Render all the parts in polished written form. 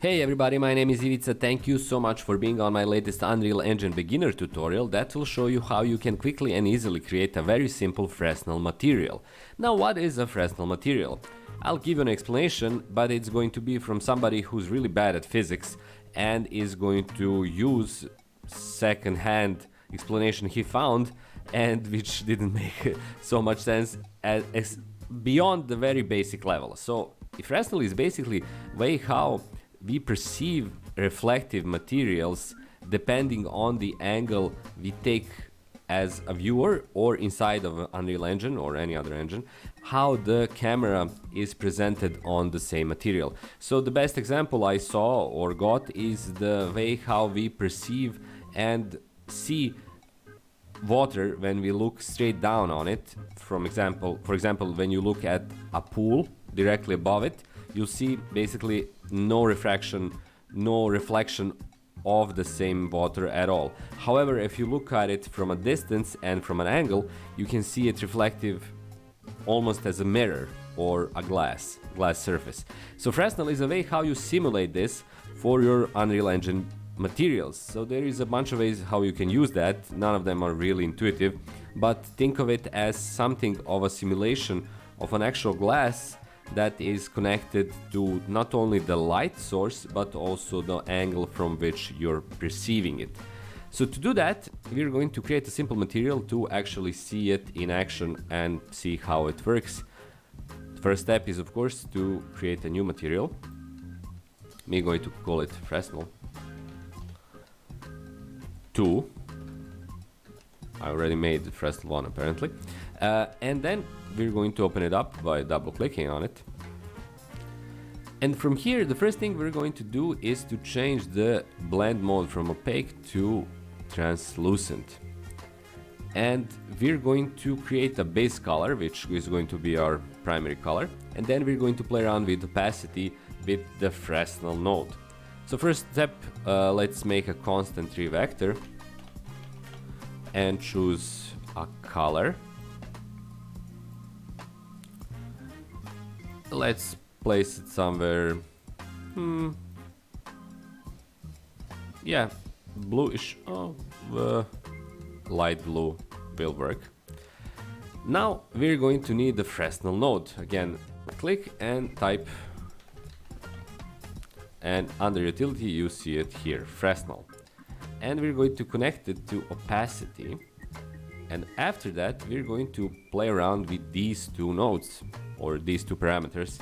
Hey everybody, my name is Ivica. Thank you so much for being on my latest Unreal Engine beginner tutorial that will show you how you can quickly and easily create a very simple Fresnel material. Now, what is a Fresnel material? I'll give you an explanation, but it's going to be from somebody who's really bad at physics and is going to use second-hand explanation he found and which didn't make so much sense as beyond the very basic level. So Fresnel is basically way how we perceive reflective materials depending on the angle we take as a viewer or inside of an Unreal Engine or any other engine, how the camera is presented on the same material. So the best example I saw or got is the way how we perceive and see water when we look straight down on it. For example, when you look at a pool directly above it, you'll see basically no refraction, no reflection of the same water at all. However, if you look at it from a distance and from an angle, you can see it reflective almost as a mirror or a glass surface. So Fresnel is a way how you simulate this for your Unreal Engine materials. So there is a bunch of ways how you can use that. None of them are really intuitive, but think of it as something of a simulation of an actual glass that is connected to not only the light source but also the angle from which you're perceiving it. So to do that, we're going to create a simple material to actually see it in action and see how it works. The first step is, of course, to create a new material. We're going to call it Fresnel 2. I already made the Fresnel 1 apparently. And then we're going to open it up by double clicking on it. And from here, the first thing we're going to do is to change the blend mode from opaque to translucent. And we're going to create a base color, which is going to be our primary color. And then we're going to play around with opacity with the Fresnel node. So first step, let's make a constant 3 vector and choose a color. Let's place it somewhere, yeah, bluish. Light blue will work. Now we're going to need the Fresnel node. Again, click and type, and under utility you see it here, Fresnel. And we're going to connect it to opacity. And after that, we're going to play around with these two nodes, or these two parameters,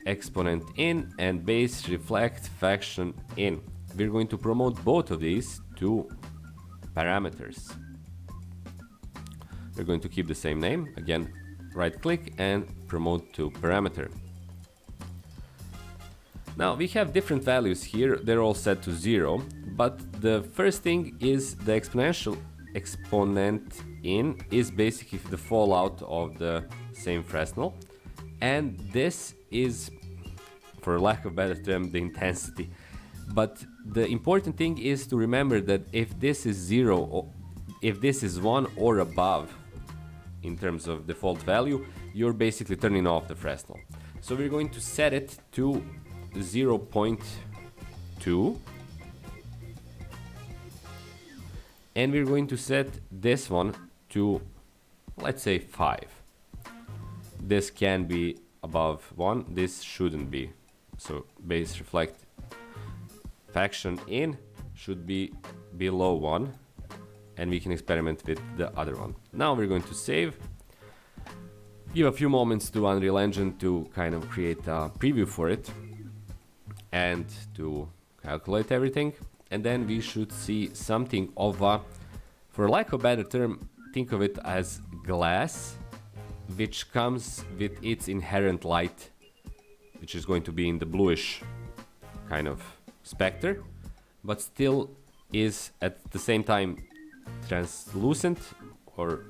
exponent in and base reflect fraction in. We're going to promote both of these to parameters. We're going to keep the same name. Again, right click and promote to parameter. Now we have different values here. They're all set to 0, but the first thing is the exponent in is basically the fallout of the same Fresnel, and this is, for lack of a better term, the intensity. But the important thing is to remember that if this is 0 or if this is 1 or above in terms of default value, you're basically turning off the Fresnel. So we're going to set it to 0.2, and we're going to set this one to, let's say, 5. This can be above 1, this shouldn't be. So base reflect fraction in should be below 1, and we can experiment with the other one. Now we're going to save. Give a few moments to Unreal Engine to kind of create a preview for it and to calculate everything, and then we should see something of a, for lack of a better term, think of it as glass, which comes with its inherent light, which is going to be in the bluish kind of specter, but still is at the same time translucent or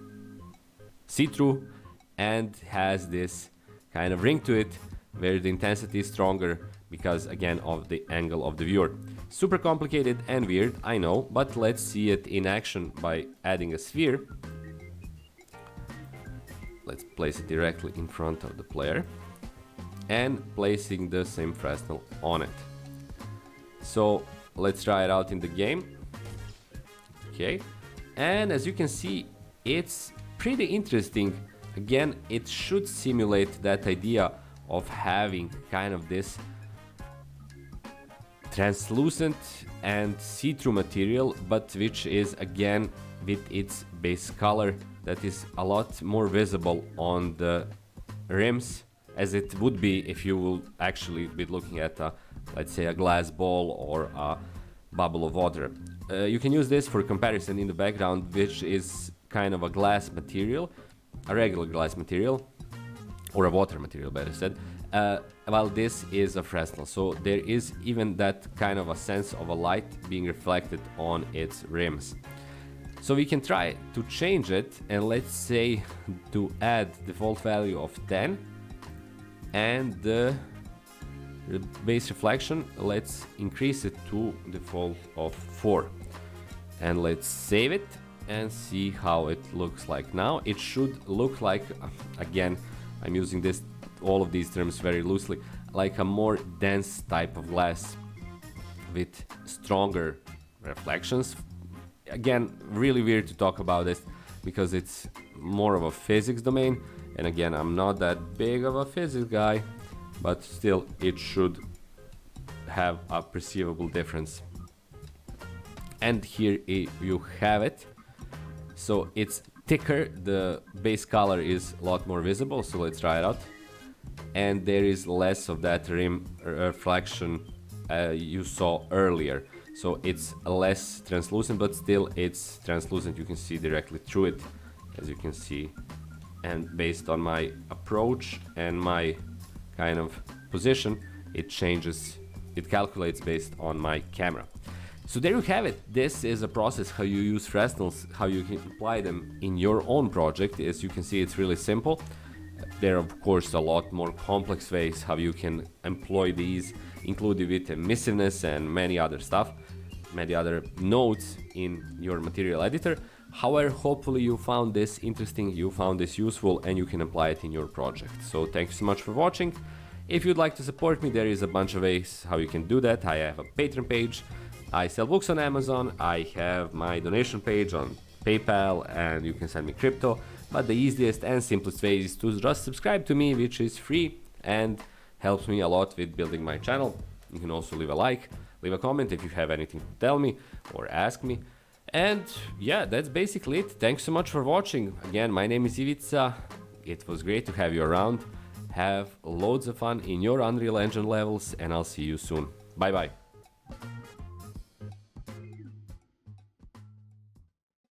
see-through, and has this kind of ring to it where the intensity is stronger because, again, of the angle of the viewer. Super complicated and weird, I know, but let's see it in action by adding a sphere. Let's place it directly in front of the player and placing the same Fresnel on it. So let's try it out in the game. Okay, and as you can see, it's pretty interesting. Again, it should simulate that idea of having kind of this translucent and see-through material, but which is again with its base color that is a lot more visible on the rims, as it would be if you will actually be looking at a, let's say, a glass ball or a bubble of water. You can use this for comparison in the background, which is kind of a glass material, a regular glass material, or a water material better said, while this is a Fresnel. So there is even that kind of a sense of a light being reflected on its rims. So we can try to change it, and let's say to add default value of 10 and the base reflection, let's increase it to default of 4, and let's save it and see how it looks like now. It should look like, again, I'm using all of these terms very loosely, like a more dense type of glass with stronger reflections. Again, really weird to talk about this because it's more of a physics domain, and again, I'm not that big of a physics guy, but still it should have a perceivable difference. And here you have it. So it's thicker, the base color is a lot more visible, so let's try it out. And there is less of that rim reflection you saw earlier. So it's less translucent, but still it's translucent. You can see directly through it, as you can see. And based on my approach and my kind of position, it changes, it calculates based on my camera. So there you have it. This is a process how you use Fresnels, how you can apply them in your own project. As you can see, it's really simple. There are of course a lot more complex ways how you can employ these, including with emissiveness and many other stuff, many other nodes in your material editor. However, hopefully you found this interesting, you found this useful, and you can apply it in your project. So thank you so much for watching. If you'd like to support me, there is a bunch of ways how you can do that. I have a Patreon page, I sell books on Amazon, I have my donation page on PayPal, and you can send me crypto. But the easiest and simplest way is to just subscribe to me, which is free and helps me a lot with building my channel. You can also leave a like, leave a comment if you have anything to tell me or ask me. And yeah, that's basically it. Thanks so much for watching. Again, my name is Ivica. It was great to have you around. Have loads of fun in your Unreal Engine levels, and I'll see you soon. Bye bye.